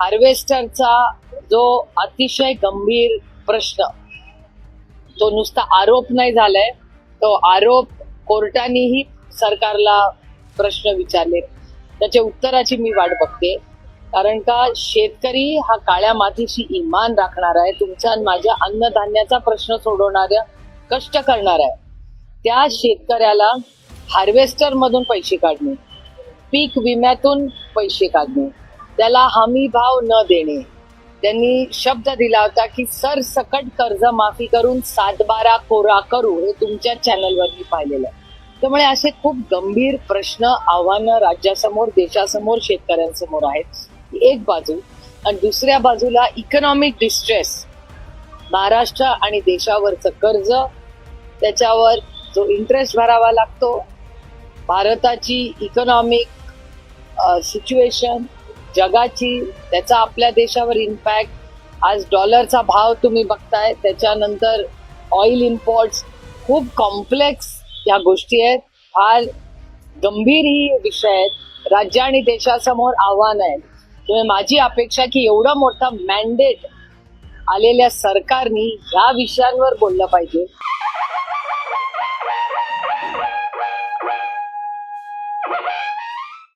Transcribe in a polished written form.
हार्वेस्टरचा जो अतिशय गंभीर प्रश्न, तो नुसता आरोप नाही झालाय, तो आरोप कोर्टानेही सरकारला प्रश्न विचारले, त्याच्या उत्तराची मी वाट बघते. कारण का शेतकरी हा काळ्या मातीशी इमान राखणार आहे, तुमच्या आणि माझ्या अन्नधान्याचा प्रश्न सोडवणाऱ्या कष्ट करणार आहे. त्या शेतकऱ्याला हार्वेस्टर मधून पैसे काढणे, पीक विम्यातून पैसे काढणे, त्याला हमी भाव न देणे, त्यांनी शब्द दिला होता की सरसकट कर्ज माफी करून 7-12 कोरा करू, हे तुमच्या चॅनलवर मी पाहिलेलं आहे. त्यामुळे असे खूप गंभीर प्रश्न, आव्हानं राज्यासमोर, देशासमोर, शेतकऱ्यांसमोर आहेत, एक बाजू. आणि दुसऱ्या बाजूला इकॉनॉमिक डिस्ट्रेस, महाराष्ट्र आणि देशावरचं कर्ज, त्याच्यावर जो इंटरेस्ट भरावा लागतो, भारताची इकॉनॉमिक सिच्युएशन, जगाची, त्याचा आपल्या देशावर इम्पॅक्ट. आज डॉलरचा भाव तुम्ही बघताय, त्याच्यानंतर ऑइल इम्पोर्ट्स, खूप कॉम्प्लेक्स या गोष्टी आहेत, फार गंभीर ही विषय आहेत, राज्य आणि देशासमोर आव्हान आहेत. त्यामुळे माझी अपेक्षा की एवढा मोठा मॅन्डेट आलेल्या सरकारनी ह्या विषयांवर बोललं पाहिजे.